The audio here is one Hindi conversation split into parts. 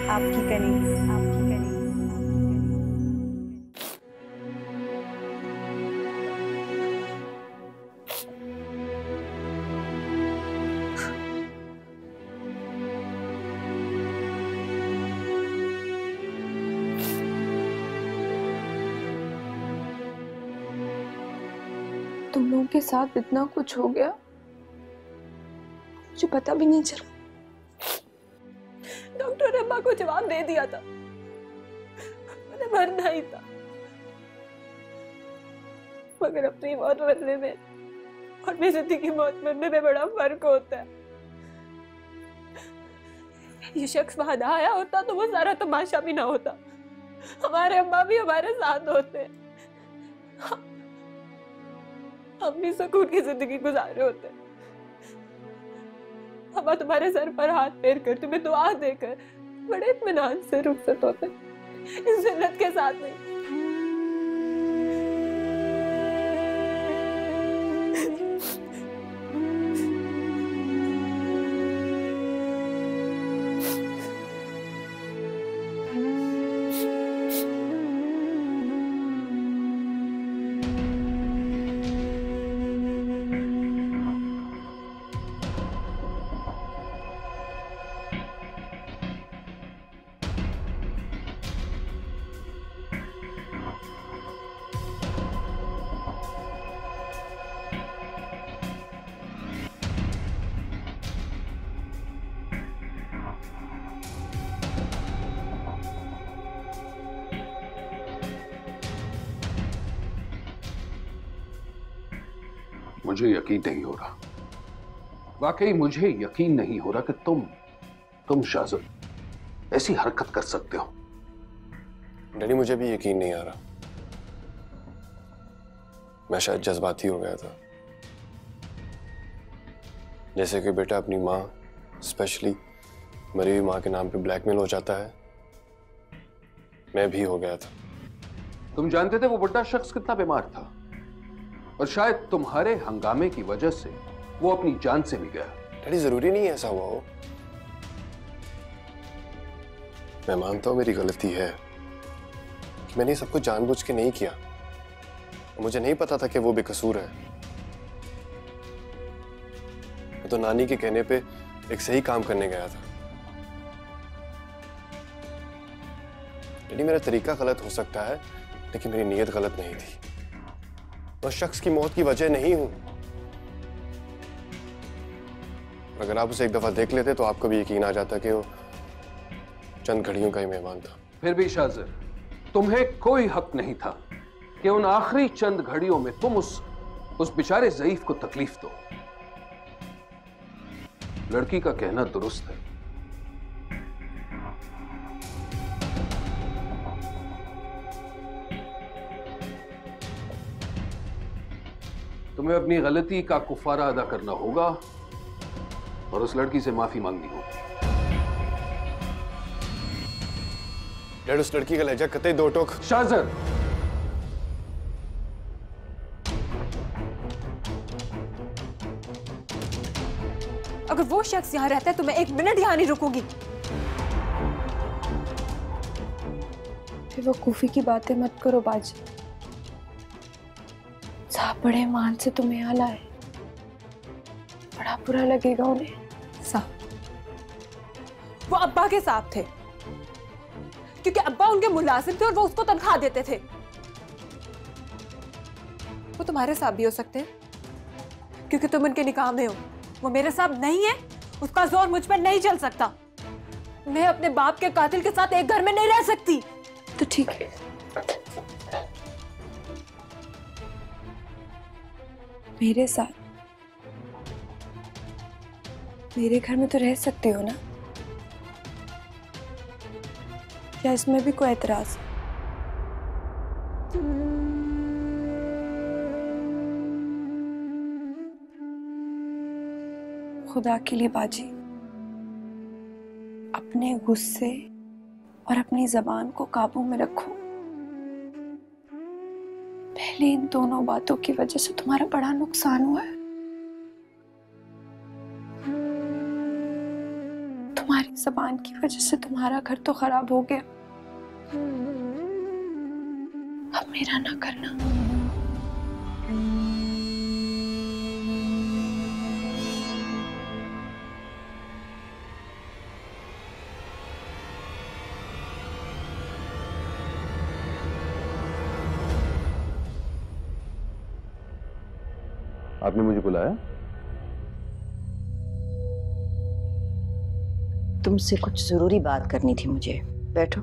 आपकी कनीज, आपकी कनीज। तुम लोगों के साथ इतना कुछ हो गया, मुझे पता भी नहीं चला। डॉक्टर ने अम्मा को जवाब दे दिया था, उन्हें मरना ही था, मगर अपनी मौत मरने में और बेइज्जती की मौत मरने में बड़ा फर्क होता है। ये शख्स वहां ना आया होता तो वो सारा तमाशा भी ना होता, हमारे अम्मा भी हमारे साथ होते, हम भी सुकून की जिंदगी गुजारे होते। अम्मा तुम्हारे सर पर हाथ फेर कर तुम्हें दुआ देकर बड़े इत्मीनान से रुखसत होते, इस जिल्लत के साथ नहीं। मुझे यकीन नहीं हो रहा, वाकई मुझे यकीन नहीं हो रहा कि तुम शाहज़द ऐसी हरकत कर सकते हो। डैडी मुझे भी यकीन नहीं आ रहा, मैं शायद जज्बाती हो गया था, जैसे कि बेटा अपनी माँ, स्पेशली मरी हुई माँ के नाम पे ब्लैकमेल हो जाता है, मैं भी हो गया था। तुम जानते थे वो बुढ़ा शख्स कितना बीमार था, और शायद तुम्हारे हंगामे की वजह से वो अपनी जान से भी गया। डैडी जरूरी नहीं ऐसा हुआ हो, मैं मानता हूं मेरी गलती है कि मैंने सब कुछ जानबूझ के नहीं किया, मुझे नहीं पता था कि वो बेकसूर है। मैं तो नानी के कहने पे एक सही काम करने गया था। डैडी मेरा तरीका गलत हो सकता है, लेकिन मेरी नीयत गलत नहीं थी। उस शख्स की मौत की वजह नहीं हूं। अगर आप उसे एक दफा देख लेते तो आपको भी यकीन आ जाता कि वो चंद घड़ियों का ही मेहमान था। फिर भी शाहज़द, तुम्हें कोई हक नहीं था कि उन आखिरी चंद घड़ियों में तुम उस बेचारे ज़ईफ को तकलीफ दो। लड़की का कहना दुरुस्त है, तुम्हें अपनी गलती का कुफारा अदा करना होगा और उस लड़की से माफी मांगनी होगी। डैड उस लड़की का लहजा कतई दो टोक। शाहज़द, अगर वो शख्स यहाँ रहता है तो मैं एक मिनट यहाँ नहीं रुकूंगी। फिर वो कूफी की बातें मत करो बाजी, साहब बड़े मान से तुम्हें यहाँ लाए, बड़ा बुरा लगेगा उन्हें। साहब, वो अब्बा के साहब थे, क्योंकि अब्बा उनके मुलाजिम थे और वो उसको तनख्वाह देते थे। वो तुम्हारे साहब भी हो सकते हैं, क्योंकि तुम उनके निकाह में हो। वो मेरे साहब नहीं है, उसका जोर मुझ पर नहीं चल सकता। मैं अपने बाप के कातिल के साथ एक घर में नहीं रह सकती। तो ठीक है, मेरे साथ मेरे घर में तो रह सकते हो ना? क्या इसमें भी कोई एतराज? खुदा के लिए बाजी, अपने गुस्से और अपनी जबान को काबू में रखो। पहले इन दोनों बातों की वजह से तुम्हारा बड़ा नुकसान हुआ है। तुम्हारी जबान की वजह से तुम्हारा घर तो खराब हो गया, अब मेरा ना करना। आपने मुझे बुलाया? तुमसे कुछ जरूरी बात करनी थी मुझे। बैठो।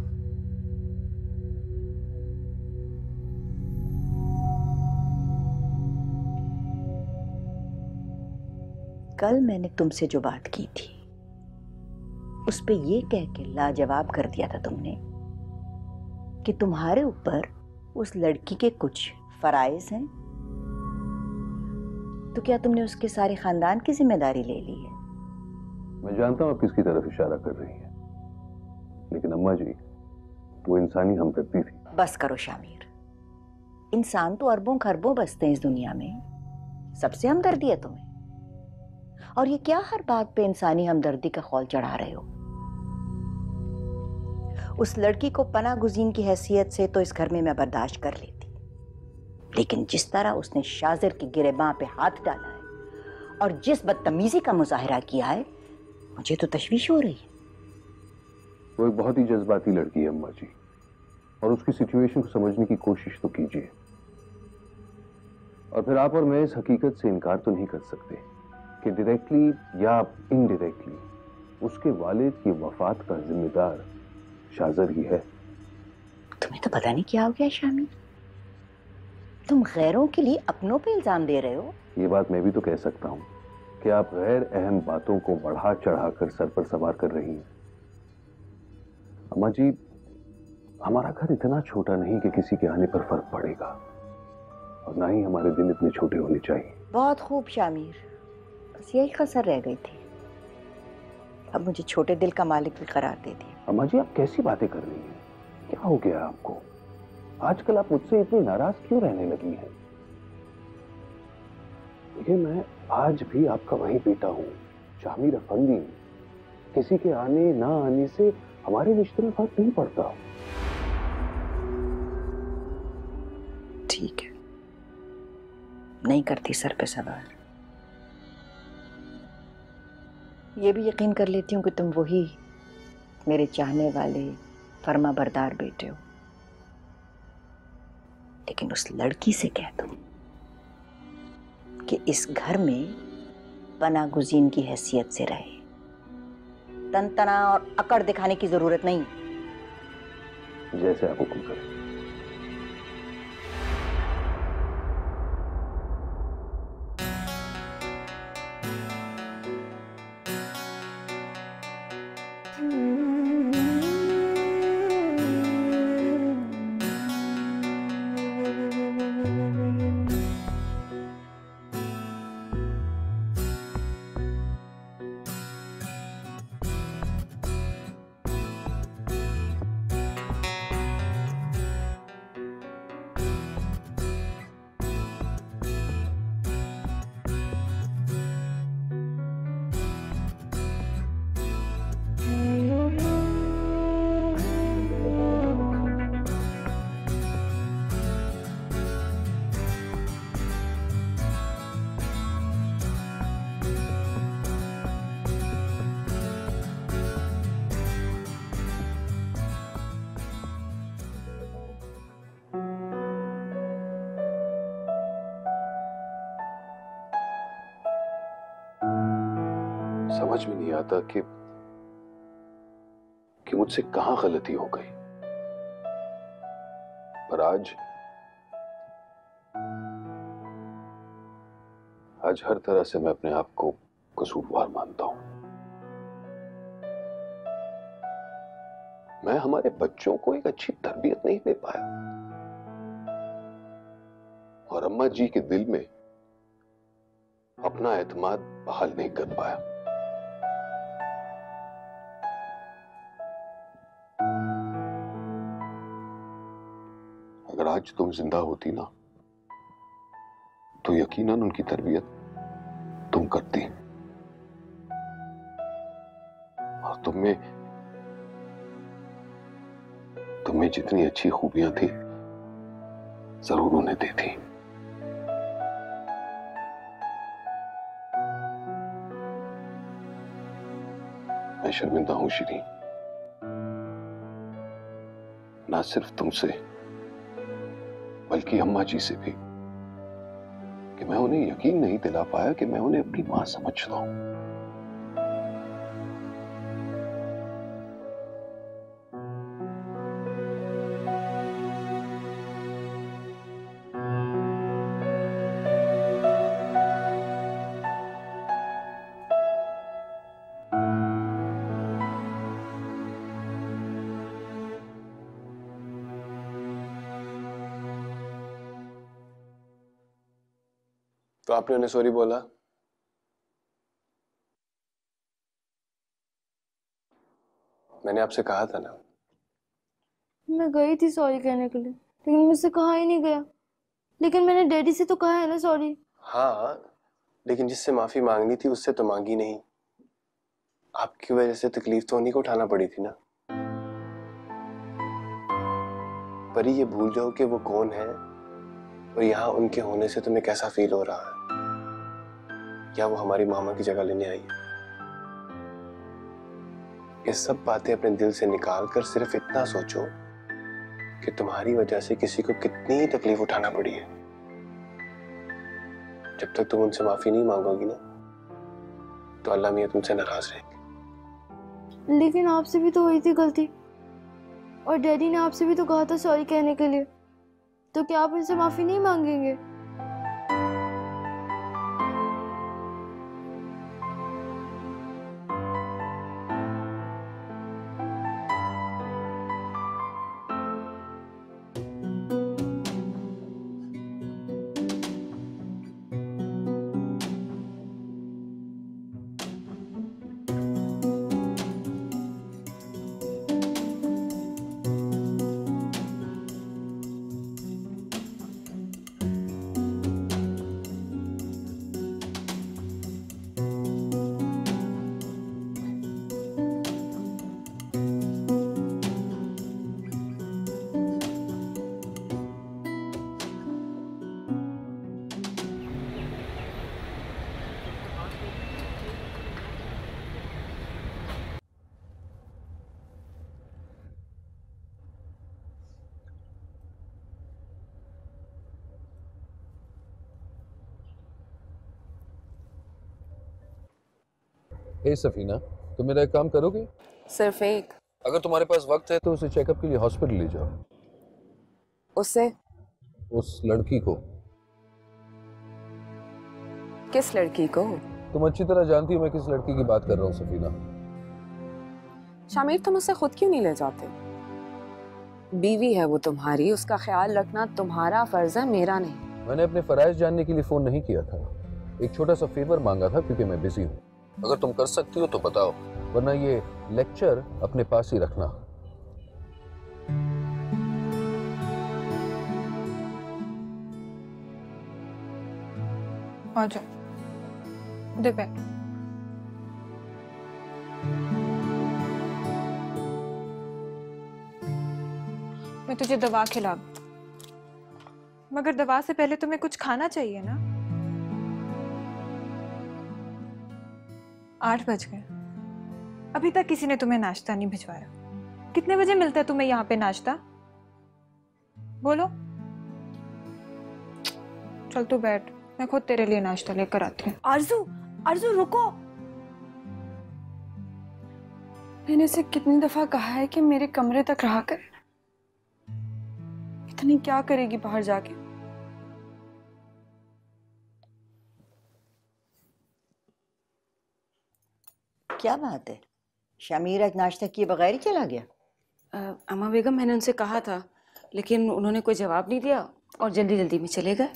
कल मैंने तुमसे जो बात की थी उस पे ये कह के लाजवाब कर दिया था तुमने कि तुम्हारे ऊपर उस लड़की के कुछ फराइज हैं। तो क्या तुमने उसके सारे खानदान की जिम्मेदारी ले ली है? मैं जानता हूं आप किसकी तरफ इशारा कर रही हैं, लेकिन अम्मा जी, वो इंसानी हमदर्दी थी। बस करो शामिर, इंसान तो अरबों खरबों बसते हैं इस दुनिया में, सबसे हमदर्दी है तुम्हें। और ये क्या हर बात पे इंसानी हमदर्दी का खौल चढ़ा रहे हो? उस लड़की को पनाह गुज़ीन की हैसियत से तो इस घर में मैं बर्दाश्त कर लेती, लेकिन जिस तरह उसने शाजिर की गिरेबां पे हाथ डाला है और जिस बदतमीजी का मुजाहिरा किया है, मुझे तो तशवीश हो रही है। वो एक बहुत ही जज्बाती लड़की है अम्मा जी, और उसकी सिचुएशन को समझने की कोशिश तो कीजिए। और फिर आप और मैं इस हकीकत से इनकार तो नहीं कर सकते कि डायरेक्टली या इनडायरेक्टली उसके वालिद की वफात का जिम्मेदार शाज़र ही है। तुम्हें तो पता नहीं क्या हो गया शामिर, तुम गैरों के लिए अपनों पे इल्जाम दे रहे हो। ये बात मैं भी तो कह सकता हूँ कि आप गैर अहम बातों को बढ़ा चढ़ाकर सर पर सवार कर रही हैं। अम्मा जी, हमारा घर इतना छोटा नहीं कि किसी के आने पर फर्क पड़ेगा, और ना ही हमारे दिन इतने छोटे होने चाहिए। बहुत खूब शामिर, बस यही कसर रह गई थी। अब मुझे छोटे दिल का मालिक भी करार दे दिया। अम्मा जी, आप कैसी बातें कर रही हैं? क्या हो गया आपको? आजकल आप मुझसे इतनी नाराज क्यों रहने लगी हैं? देखिए, मैं आज भी आपका वही बेटा हूँ, शामिर अफंदी। किसी के आने ना आने से हमारे रिश्ते में फर्क नहीं पड़ता। ठीक है, नहीं करती सर पे सवार। ये भी यकीन कर लेती हूँ कि तुम वही मेरे चाहने वाले फर्मा बरदार बेटे हो, लेकिन उस लड़की से कह दो कि इस घर में पनाह गुज़ीन की हैसियत से रहे। तनतना और अकड़ दिखाने की जरूरत नहीं। जैसे आप हुक्म करें। समझ में नहीं आता कि मुझसे कहां गलती हो गई, पर आज हर तरह से मैं अपने आप को कसूरवार मानता हूं। मैं हमारे बच्चों को एक अच्छी तरबियत नहीं दे पाया, और अम्मा जी के दिल में अपना एतमाद बहाल नहीं कर पाया। अगर आज तुम जिंदा होती ना, तो यकीनन उनकी तरबियत तुम करती, और और तुम्हें जितनी अच्छी खूबियां थी जरूर उन्हें दी थी। मैं शर्मिंदा हूं श्री, ना सिर्फ तुमसे बल्कि अम्मा जी से भी, कि मैं उन्हें यकीन नहीं दिला पाया कि मैं उन्हें अपनी मां समझता हूं। तो आपने उन्हें सॉरी बोला? मैंने आपसे कहा था ना। मैं गई थी सॉरी कहने के लिए, लेकिन मुझसे कहा ही नहीं गया। लेकिन मैंने डैडी से तो कहा है ना सॉरी। हाँ, लेकिन जिससे माफी मांगनी थी उससे तो मांगी नहीं। आपकी वजह से तकलीफ तो उन्हीं को उठाना पड़ी थी ना। पर ये भूल जाओ कि वो कौन है और यहाँ उनके होने से तुम्हें कैसा फील हो रहा है। क्या वो हमारी मामा की जगह लेने आई है? ये सब बातें अपने दिल से निकाल कर सिर्फ इतना सोचो कि तुम्हारी वजह से किसी को कितनी तकलीफ उठाना पड़ी है। जब तक तुम उनसे माफी नहीं मांगोगी ना, तो अल्लाह मियां तुमसे नाराज रहेंगे। लेकिन आपसे भी तो हुई थी गलती, और डैडी ने आपसे भी तो कहा था सॉरी कहने के लिए। तो क्या आप उनसे माफी नहीं मांगेंगे? हे सफीना, तुम मेरा एक काम करोगे? सिर्फ एक? अगर तुम्हारे पास वक्त है तो उसे चेकअप के लिए हॉस्पिटल ले जाओ। उससे? उस लड़की को। किस लड़की को? तुम अच्छी तरह जानती हो मैं किस लड़की की बात कर रहा हूँ सफीना। शामिर, तुम उसे खुद क्यों नहीं ले जाते? बीवी है वो तुम्हारी, उसका ख्याल रखना तुम्हारा फर्ज है, मेरा नहीं। मैंने अपने फराइज जानने के लिए फोन नहीं किया था, एक छोटा सा फेवर मांगा था क्योंकि मैं बिजी हूँ। अगर तुम कर सकती हो तो बताओ, वरना ये लेक्चर अपने पास ही रखना। आ जाओ, उधर बैठ। मैं तुझे दवा खिला दूं, मगर दवा से पहले तुम्हें कुछ खाना चाहिए ना। 8 बज गए, अभी तक किसी ने तुम्हें नाश्ता नहीं भिजवाया। कितने बजे मिलता है तुम्हें यहाँ पे नाश्ता? बोलो। चल तू बैठ, मैं खुद तेरे लिए नाश्ता लेकर आती हूँ। आरजू, आरजू रुको। मैंने इसे कितनी दफा कहा है कि मेरे कमरे तक रहा कर। इतनी क्या करेगी बाहर जाके? क्या बात है, शमीर आज नाश्ता किए बगैर ही चला गया? अम्मा बेगम, मैंने उनसे कहा था लेकिन उन्होंने कोई जवाब नहीं दिया और जल्दी जल्दी में चले गए।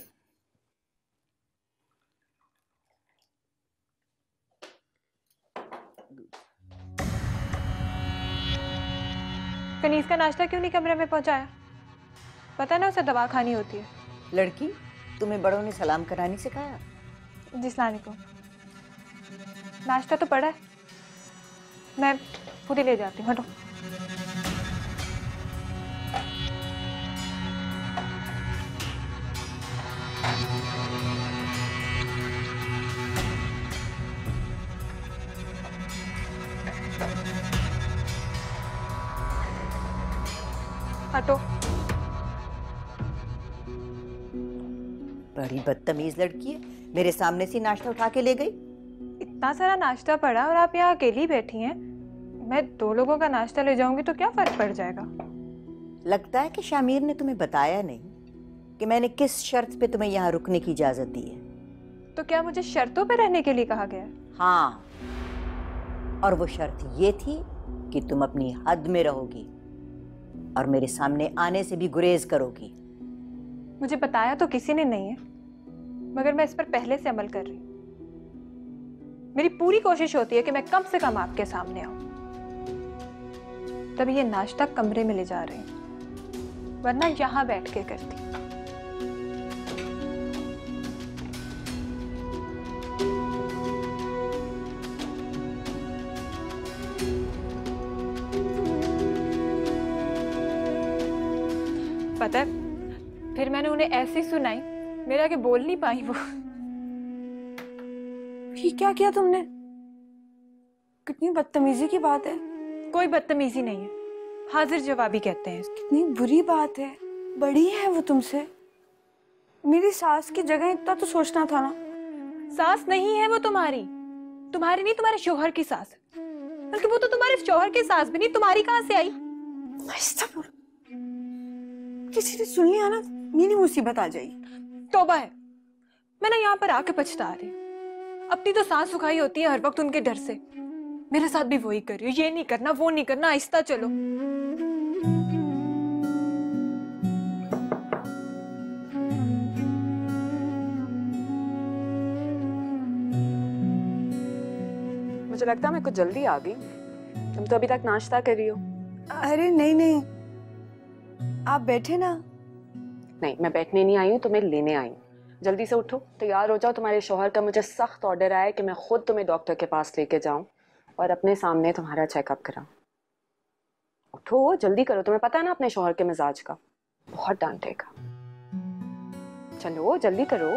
कनीज का नाश्ता क्यों नहीं कमरे में पहुंचाया? पता ना उसे दवा खानी होती है। लड़की, तुम्हें बड़ों ने सलाम कराने से कहा? जिसलानी को नाश्ता तो पड़ा है, मैं खुद ही ले जाती हूँ, हटो। हटो। बड़ी बदतमीज लड़की है, मेरे सामने से नाश्ता उठा के ले गई। इतना सारा नाश्ता पड़ा और आप यहाँ अकेली बैठी हैं। मैं 2 लोगों का नाश्ता ले जाऊंगी तो क्या फर्क पड़ जाएगा? लगता है कि शामिर ने तुम्हें बताया नहीं कि मैंने किस शर्त पे तुम्हें यहाँ रुकने की इजाजत दी है। तो क्या मुझे शर्तों पे रहने के लिए कहा गया है? हाँ, और वो शर्त ये थी कि तुम अपनी हद में रहोगी और मेरे सामने आने से भी गुरेज करोगी। मुझे बताया तो किसी ने नहीं है, मगर मैं इस पर पहले से अमल कर रही हूँ। मेरी पूरी कोशिश होती है कि मैं कम से कम आपके सामने आऊं। तभी ये नाश्ता कमरे में ले जा रही हूँ, वरना यहां बैठ के करती। पता है, फिर मैंने उन्हें ऐसी सुनाई, मेरे आगे बोल नहीं पाई वो। ये क्या किया तुमने? कितनी बदतमीजी की बात है। कोई बदतमीजी नहीं है, हाजिर जवाबी कहते हैं। कितनी बुरी बात है। बड़ी है वो तुमसे। मेरी सास की जगह इतना तो सोचना था ना। सास नहीं है वो तुम्हारी नहीं, तुम्हारे शोहर की सास। बल्कि वो तो तुम्हारे शोहर की सास भी नहीं, तुम्हारी कहां से आई? किसी ने सुन लिया ना, मेरी मुसीबत आ जाएगी। तौबा है, मैं ना यहाँ पर आके पछता रही। अपनी तो सांस सुखाई होती है हर वक्त उनके डर से। मेरे साथ भी वही कर रही हो, ये नहीं करना वो नहीं करना, आहिस्ता चलो। मुझे लगता है मैं कुछ जल्दी आ गई। तुम तो अभी तक नाश्ता कर रही हो। अरे नहीं नहीं, आप बैठे ना। नहीं, मैं बैठने नहीं आई हूँ, तुम्हें लेने आई हूँ। जल्दी से उठो, तैयार हो जाओ। तुम्हारे शौहर का मुझे सख्त ऑर्डर आया है कि मैं खुद तुम्हें डॉक्टर के पास लेके जाऊं और अपने सामने तुम्हारा चेकअप कराऊं। उठो, जल्दी करो। तुम्हें पता है ना अपने शौहर के मिजाज का, बहुत डांटेगा। चलो जल्दी करो।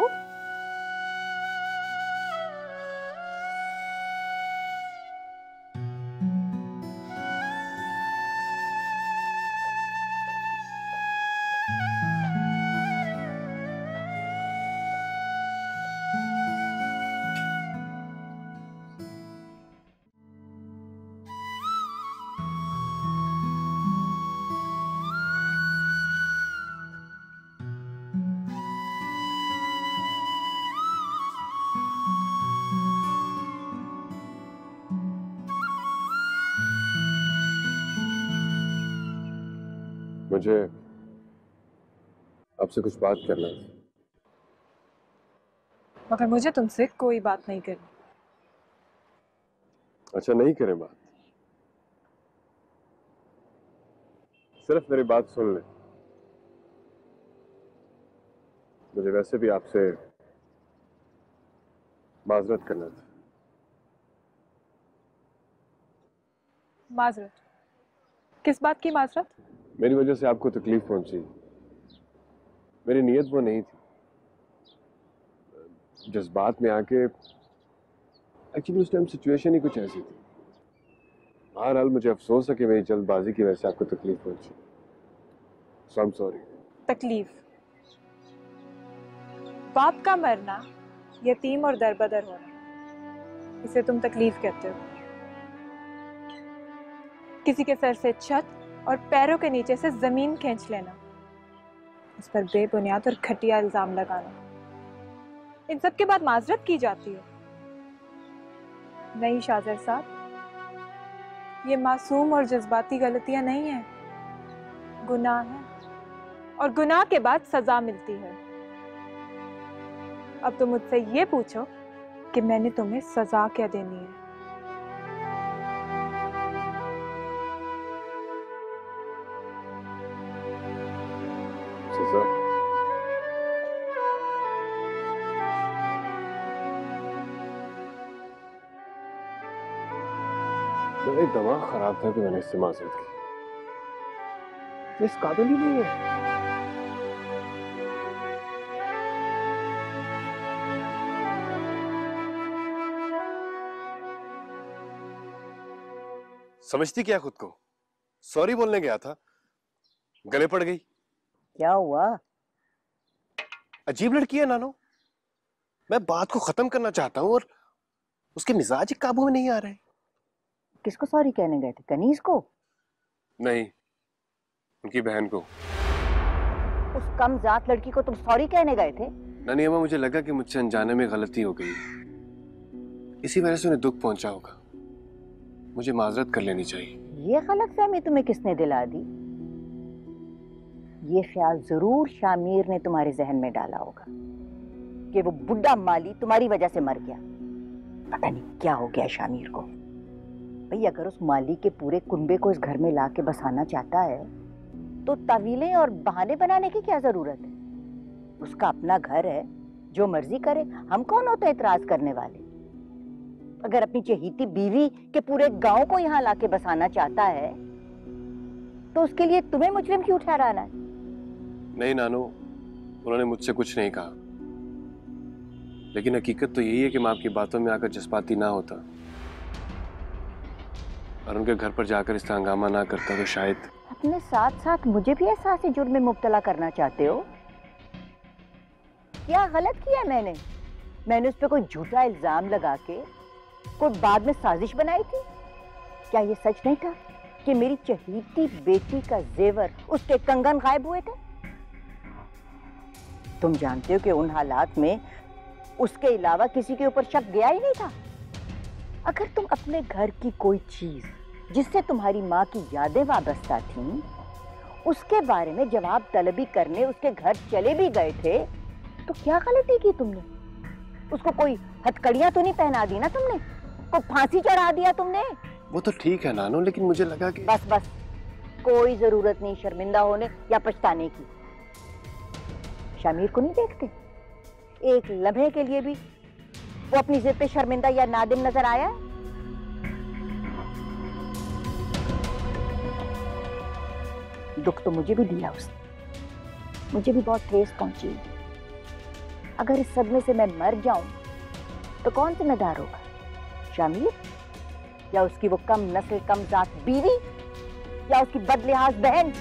मुझे आपसे कुछ बात करना है। मगर मुझे तुमसे कोई बात नहीं करनी। अच्छा, नहीं करें बात, सिर्फ मेरी बात सुन ले। मुझे वैसे भी आपसे माजरत करना था। माजरत? किस बात की माजरत? मेरी वजह से आपको तकलीफ पहुंची, मेरी नीयत वो नहीं थी। जज्बात में आके, एक्चुअली उस टाइम सिचुएशन ही कुछ ऐसी थी। बहरहाल मुझे अफसोस है कि मेरी जल्दबाजी की वजह से आपको तकलीफ पहुंची। सो आई एम सॉरी। तकलीफ? बाप का मरना, यतीम और दरबदर होना, इसे तुम तकलीफ कहते हो? किसी के सर से छत और पैरों के नीचे से जमीन खींच लेना, उस पर बेबुनियाद और घटिया इल्जाम लगाना, इन सब के बाद माजरत की जाती है? नहीं शाजर साहब, ये मासूम और जज्बाती गलतियां नहीं है, गुनाह है, और गुनाह के बाद सजा मिलती है। अब तुम मुझसे ये पूछो कि मैंने तुम्हें सजा क्या देनी है? सजा? मैं मेरा दिमाग खराब था कि मैंने इससे माजरत की। ये इस काबिल ही नहीं है। समझती क्या खुद को? सॉरी बोलने गया था, गले पड़ गई। क्या हुआ? अजीब लड़की है नानो। मैं बात को खत्म करना चाहता हूँ और उसके मिजाज ही काबू में नहीं आ रहे। किसको सॉरी कहने गए थे? कनीज को? नहीं, उनकी बहन को। उस कमजात लड़की को तुम सॉरी कहने गए थे? नानी अम्मा, मुझे लगा कि मुझसे अनजाने में गलती हो गई, इसी वजह से उन्हें दुख पहुंचा होगा। मुझे माजरत कर लेनी चाहिए। ये गलतफहमी तुम्हें किसने दिला दी? ये ख्याल जरूर शामिर ने तुम्हारे जहन में डाला होगा कि वो बुढ़ा माली तुम्हारी वजह से मर गया। पता नहीं क्या हो गया शामिर को। भाई अगर उस माली के पूरे कुनबे को इस घर में लाके बसाना चाहता है तो तावीलें और बहाने बनाने की क्या जरूरत है? उसका अपना घर है, जो मर्जी करे। हम कौन होते एतराज करने वाले? अगर अपनी चहेती बीवी के पूरे गांव को यहाँ लाके बसाना चाहता है तो उसके लिए तुम्हें मुजरिम क्यों ठहराना है? नहीं नानू, उन्होंने मुझसे कुछ नहीं कहा, लेकिन हकीकत तो यही है कि मैं आपकी बातों में आकर जज्बाती ना होता और उनके घर पर जाकर इस तरह हंगामा ना करता तो शायद। अपने साथ साथ मुझे भी एहसास जुर्म में मुब्तला करना चाहते हो? क्या गलत किया मैंने उस पर कोई झूठा इल्जाम लगा के कोई बाद में साजिश बनाई थी? क्या ये सच नहीं था कि मेरी चहेती बेटी का जेवर, उसके कंगन गायब हुए थे? तुम जानते हो कि उन हालात में उसके अलावा किसी के ऊपर शक गया ही नहीं था। अगर तुम अपने घर की कोई चीज जिससे तुम्हारी माँ की यादें वाबस्ता थीं, उसके बारे में जवाब तलबी करने उसके घर चले भी गए थे, तो क्या गलती की तुमने? उसको कोई हथकड़ियां तो नहीं पहना दी ना तुमने? को फांसी चढ़ा दिया तुमने? वो तो ठीक है नानो, लेकिन मुझे लगा कि बस कोई जरूरत नहीं शर्मिंदा होने या पछताने की। शामिर को नहीं देखते? एक लम्हे के लिए भी वो अपनी जिद पे शर्मिंदा या नादिम नजर आया? दुख तो मुझे भी दिया उसने, मुझे भी बहुत ठेस पहुंची। अगर इस सदमे से मैं मर जाऊं तो कौन जिम्मेदार होगा? शामिर या उसकी वो कम नस्ल कम जात बीवी या उसकी बदलिहाज बहन?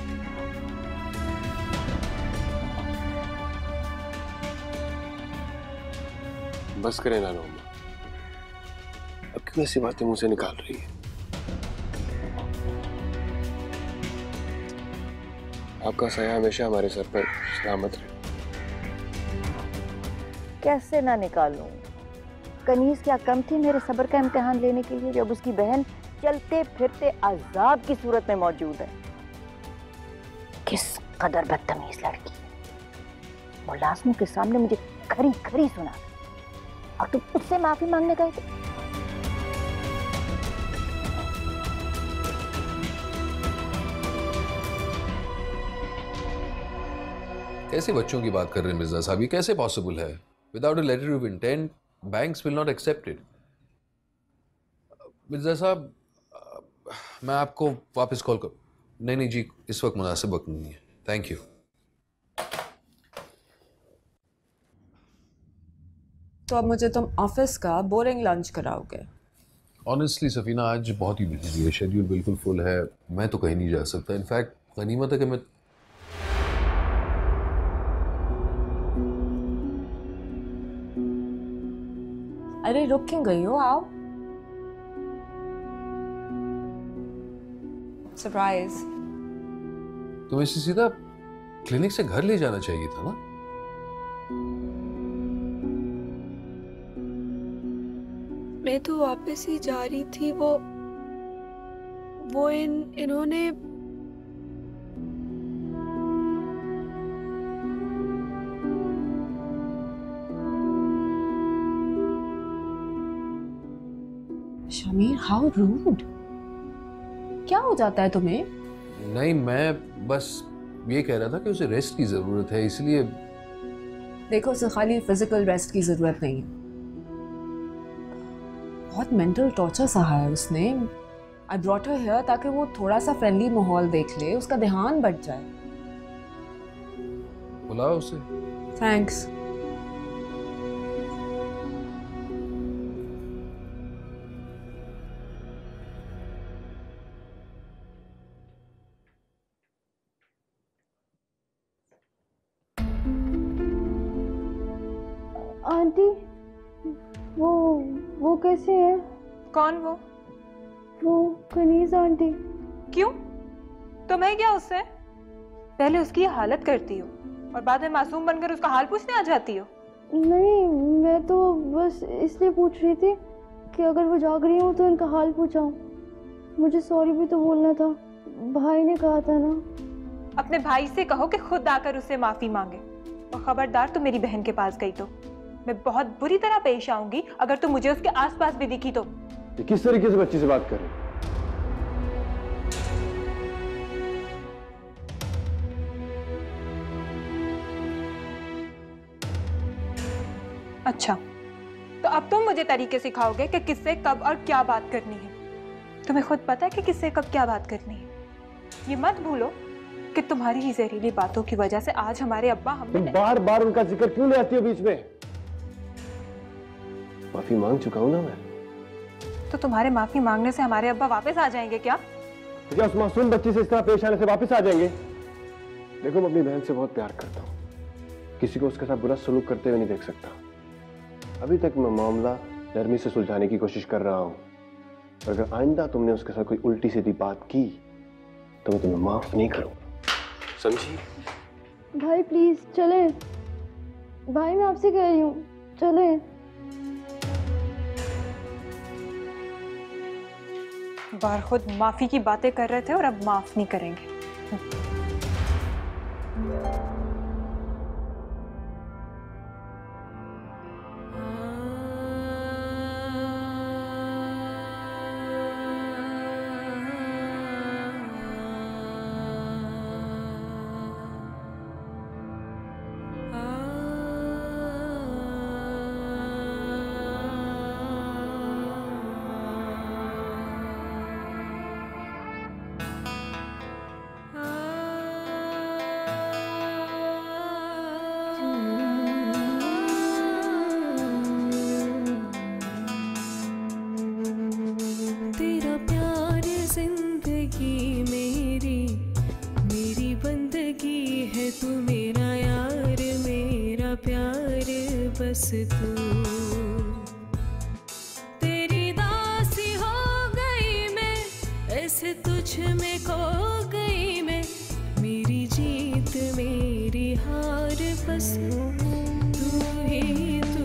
बस करें नानो अम्मा, अब क्यों ऐसी बातें मुंह से निकाल रही है? आपका साया हमेशा हमारे सर पर सलामत रहे। कैसे ना निकालूं? कनीज क्या कम थी मेरे सब्र का इम्तिहान लेने के लिए, जब उसकी बहन चलते फिरते अजाब की सूरत में मौजूद है। किस कदर बदतमीज लड़की, मुलाजमों के सामने मुझे खरी खरी सुना और तुम उससे माफी मांगने गए थे। कैसे बच्चों की बात कर रहे हैं मिर्जा साहब? ये कैसे पॉसिबल है? Without a letter of intent banks will not accept it. Mirza साहब, मैं आपको वापस कॉल कर। नहीं जी, इस वक्त मुनासिब वक्त नहीं है। Thank you. तो अब मुझे तुम ऑफिस का बोरिंग लंच कराओगे? ऑनेस्टली सफीना, आज बहुत ही बिजी है, शेड्यूल बिल्कुल फुल है, मैं तो कहीं नहीं जा सकता। इनफैक्ट गनीमत है कि मैं अरे रुक क्यों गई हो? आओ। सरप्राइज। तुम्हें इसे सीधा क्लिनिक से घर ले जाना चाहिए था ना। मैं तो वापस ही जा रही थी। वो इन्होंने शमीर, हाउ रूड। क्या हो जाता है तुम्हें? नहीं, मैं बस ये कह रहा था कि उसे रेस्ट की जरूरत है, इसलिए। देखो, उसे खाली फिजिकल रेस्ट की जरूरत नहीं है, बहुत मेंटल टॉर्चर सहा है उसने। आई ब्रॉट हर हियर ताकि वो थोड़ा सा फ्रेंडली माहौल देख ले, उसका ध्यान बढ़ जाए। बुलाओ उसे। थैंक्स। आंटी, वो कैसे है? कौन वो कनीज आंटी। क्यों? तुम्हें क्या उससे? पहले उसकी हालत करती हो और बाद में मासूम बनकर उसका हाल पूछने आ जाती हो। नहीं, मैं तो बस इसलिए पूछ रही थी कि अगर वो जाग रही हो तो इनका हाल पूछाऊं। मुझे सॉरी भी तो बोलना था, भाई ने कहा था ना। अपने भाई से कहो कि खुद आकर उससे माफी मांगे, और खबरदार तुम मेरी बहन के पास गई तो मैं बहुत बुरी तरह पेश आऊंगी अगर तुम मुझे उसके आसपास भी दिखी तो। ये किस तरीके से बच्ची से बात कर रहे हो? अच्छा, तो अब तुम मुझे तरीके सिखाओगे कि किससे कब और क्या बात करनी है। तुम्हें खुद पता है कि किससे कब क्या बात करनी है। ये मत भूलो कि तुम्हारी ही जहरीली बातों की वजह से आज हमारे अब्बा तुम बार बार उनका जिक्र क्यों ले आती हो बीच में? माफी मांग चुका हूं ना मैं। तो तुम्हारे माफी मांगने से हमारे अब्बा वापस आ जाएंगे क्या? तो क्या उस मासूम बच्ची से इस तरह पेश आने से वापस आ जाएंगे? देखो, मैं अपनी बहन से बहुत प्यार करता हूँ, किसी को उसके साथ बुरा सलूक करते हुए नहीं देख सकता। अभी तक मैं मामला नरमी से सुलझाने की कोशिश कर रहा हूँ। अगर आइंदा तुमने उसके साथ कोई उल्टी सीधी बात की तो मैं तुम्हें माफ नहीं करूंगा, समझी? भाई प्लीज चले। भाई मैं आपसे कह रही हूँ, चले। बार खुद माफी की बातें कर रहे थे और अब माफ नहीं करेंगे। बस तू तेरी दासी हो गई मैं, ऐसे तुझ में खो गई मैं। मेरी जीत मेरी हार बस तू ही तू।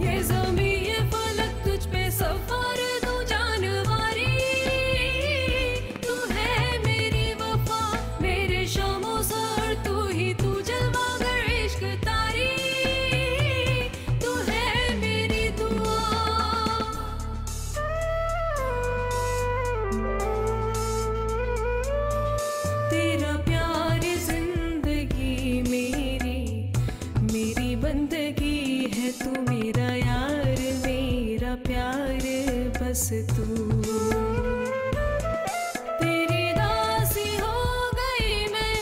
ये ज़मीं ये फलक तुझ पे सवार तू जानवारी। तू है मेरी वफा मेरे शामो सर, तू ही तू जलवागर इश्क तारी। बस तू तेरी दासी हो गई मैं,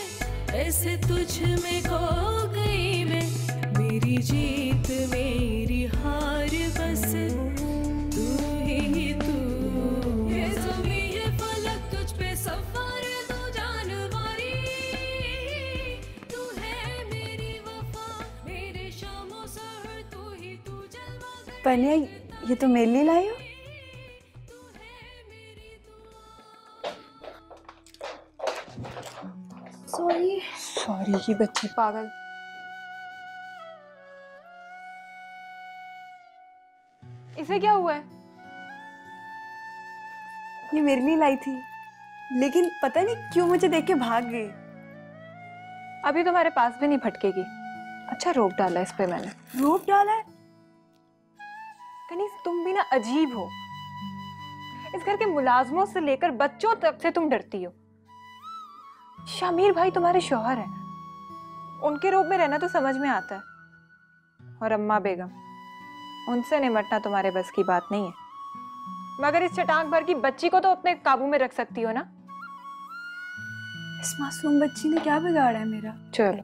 ऐसे तुझ में खो गई मैं। मेरी जीत मेरी हार बस तू ही तू। ये ज़मीं ये फलक तुझ पे सवार तू जानवारी। तू है मेरी वफा मेरे शामो सहर, तू ही तू जलवा। पनिया, ये तो मेरे लिए लाई हो? सॉरी की बच्ची पागल। इसे क्या हुआ है? ये मेरे लिए लाई थी, लेकिन पता नहीं क्यों मुझे देख के भाग गई। अभी तुम्हारे पास भी नहीं भटकेगी। अच्छा रोक डाला इस पे मैंने। रोक डाला है? कनीज तुम भी ना अजीब हो। इस घर के मुलाजमों से लेकर बच्चों तक से तुम डरती हो। शामिर भाई तुम्हारे शौहर हैं, उनके रूप में रहना तो समझ में आता है। और अम्मा बेगम, उनसे निमटना तुम्हारे बस की बात नहीं है। मगर इस चटाक भर की बच्ची को तो अपने काबू में रख सकती हो ना। इस मासूम बच्ची ने क्या बिगाड़ा है मेरा? चलो,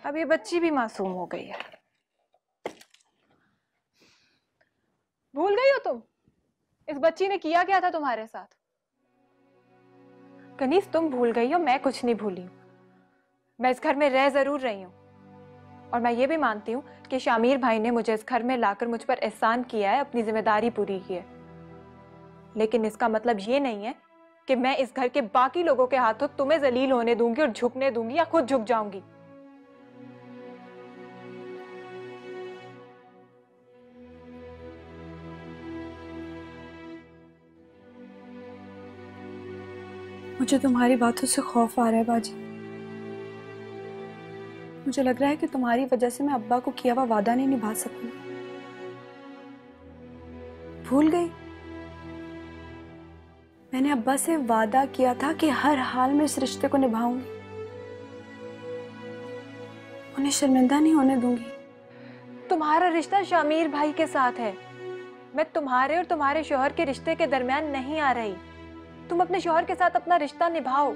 अब ये बच्ची भी मासूम हो गई है। भूल गई हो तुम इस बच्ची ने किया क्या था तुम्हारे साथ? कनीज, तुम भूल गई हो, मैं कुछ नहीं भूली हूं। मैं इस घर में रह जरूर रही हूं और मैं ये भी मानती हूँ कि शामिर भाई ने मुझे इस घर में लाकर मुझ पर एहसान किया है, अपनी जिम्मेदारी पूरी की है। लेकिन इसका मतलब ये नहीं है कि मैं इस घर के बाकी लोगों के हाथों तुम्हें जलील होने दूंगी और झुकने दूंगी या खुद झुक जाऊंगी। मुझे तुम्हारी बातों से खौफ आ रहा है बाजी। मुझे लग रहा है कि तुम्हारी वजह से मैं अब्बा को किया हुआ वादा नहीं निभा सकूंगी। भूल गई? मैंने अब्बा से वादा किया था कि हर हाल में इस रिश्ते को निभाऊंगी, उन्हें शर्मिंदा नहीं होने दूंगी। तुम्हारा रिश्ता शामिर भाई के साथ है। मैं तुम्हारे और तुम्हारे शौहर के रिश्ते के दरमियान नहीं आ रही। तुम अपने शौहर के साथ अपना रिश्ता निभाओ।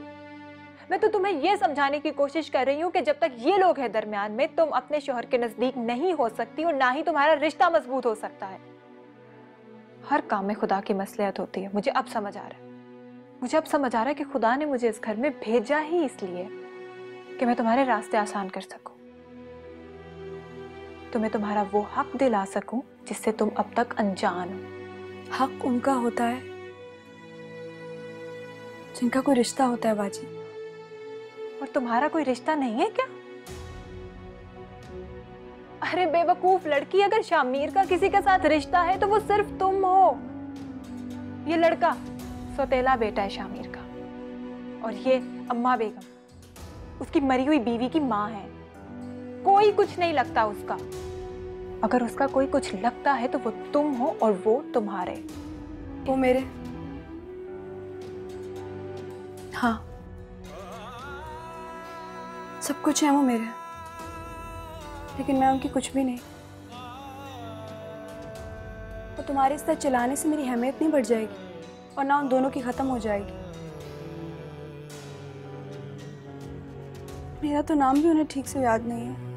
मैं तो तुम्हें यह समझाने की कोशिश कर रही हूँ कि जब तक ये लोग हैं दरमियान में, तुम अपने शौहर के नजदीक नहीं हो सकती और ना ही तुम्हारा रिश्ता मजबूत हो सकता है। हर काम में खुदा की मसलियत होती है। मुझे अब समझ आ रहा है। मुझे अब समझ आ रहा है कि खुदा ने मुझे इस घर में भेजा ही इसलिए कि मैं तुम्हारे रास्ते आसान कर सकूं, तुम्हें तुम्हारा वो हक दिला सकूं जिससे तुम अब तक अनजान हो। हक उनका होता है जिनका कोई रिश्ता होता है बाजी। और तुम्हारा कोई रिश्ता नहीं है क्या? अरे बेवकूफ लड़की, अगर शामिर का किसी के साथ रिश्ता है तो वो सिर्फ तुम हो। ये लड़का सौतेला बेटा है शामिर का, और ये अम्मा बेगम उसकी मरी हुई बीवी की माँ है। कोई कुछ नहीं लगता उसका। अगर उसका कोई कुछ लगता है तो वो तुम हो और वो तुम्हारे। वो मेरे, हाँ सब कुछ है वो मेरे, लेकिन मैं उनकी कुछ भी नहीं। तो तुम्हारे इस तरह चलाने से मेरी अहमियत नहीं बढ़ जाएगी और ना उन दोनों की खत्म हो जाएगी। मेरा तो नाम भी उन्हें ठीक से याद नहीं है।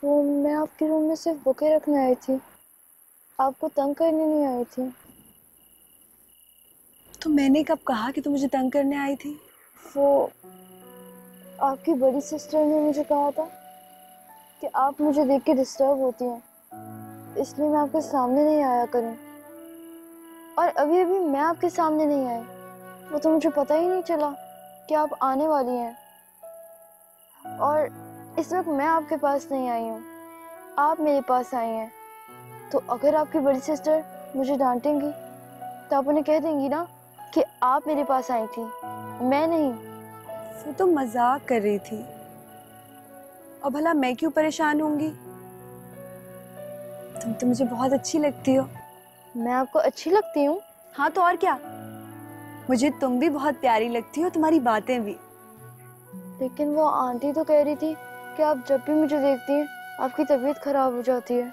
वो मैं आपके रूम में सिर्फ बुके रखने आई थी, आपको तंग करने नहीं आई थी। तो मैंने कब कहा कि तुम मुझे तंग करने आई थी? वो आपकी बड़ी सिस्टर ने मुझे कहा था कि आप मुझे देख के डिस्टर्ब होती हैं, इसलिए मैं आपके सामने नहीं आया करूं। और अभी अभी मैं आपके सामने नहीं आई, वो तो मुझे पता ही नहीं चला कि आप आने वाली हैं। और इस वक्त मैं आपके पास नहीं आई हूँ, आप मेरे पास आई हैं। तो अगर आपकी बड़ी सिस्टर मुझे डांटेंगी तो आप उन्हें कह देंगी ना कि आप मेरे पास आई थी, मैं नहीं। वो तो मजाक कर रही थी, और भला मैं क्यों परेशान होंगी? तुम तो मुझे बहुत अच्छी लगती हो। मैं आपको अच्छी लगती हूँ? हाँ तो और क्या, मुझे तुम भी बहुत प्यारी लगती हो, तुम्हारी बातें भी। लेकिन वो आंटी तो कह रही थी कि आप जब भी मुझे देखती हैं आपकी तबीयत खराब हो जाती है।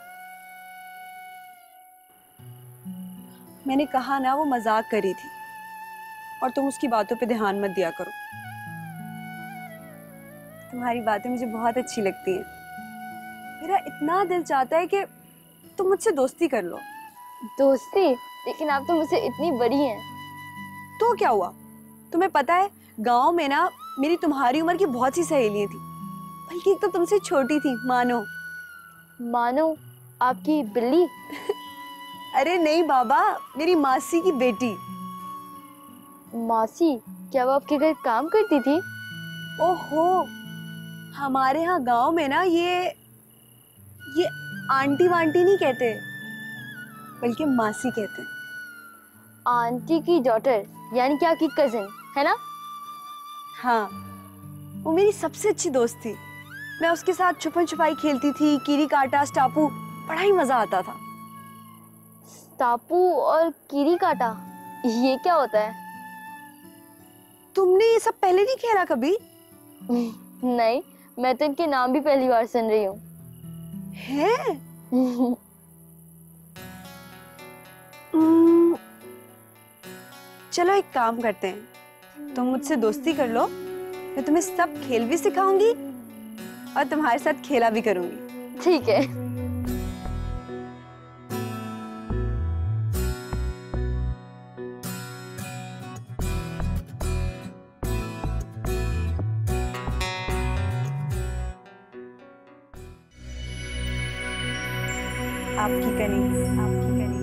मैंने कहा ना वो मजाक करी थी, और तुम उसकी बातों पे ध्यान मत दिया करो। तुम्हारी बातें मुझे बहुत अच्छी लगती हैं। मेरा इतना दिल चाहता है कि तुम मुझसे दोस्ती कर लो। दोस्ती? लेकिन आप तो मुझसे इतनी बड़ी हैं। तो क्या हुआ? तुम्हें पता है गांव में ना मेरी तुम्हारी उम्र की बहुत सी सहेलियां थी, बल्कि एक तो तुमसे छोटी थी, मानो। मानो आपकी बिल्ली? अरे नहीं बाबा, मेरी मासी की बेटी। मासी? क्या वो आपके घर काम करती थी? ओहो, हमारे यहाँ गांव में ना ये आंटी वांटी नहीं कहते, बल्कि मासी कहते हैं। आंटी की डॉटर, यानी कि आपकी कजिन, है ना? हाँ, वो मेरी सबसे अच्छी दोस्त थी। मैं उसके साथ छुपन छुपाई खेलती थी, कीरी काटा, स्टापू, बड़ा ही मजा आता था। स्टापू और कीरी काटा, ये क्या होता है? तुमने ये सब पहले नहीं खेला कभी? नहीं, मैं तो इनके नाम भी पहली बार सुन रही हूँ। है? चलो एक काम करते हैं, तुम मुझसे दोस्ती कर लो, मैं तुम्हें सब खेल भी सिखाऊंगी और तुम्हारे साथ खेला भी करूंगी। ठीक है। आपकी कली, आपकी कली।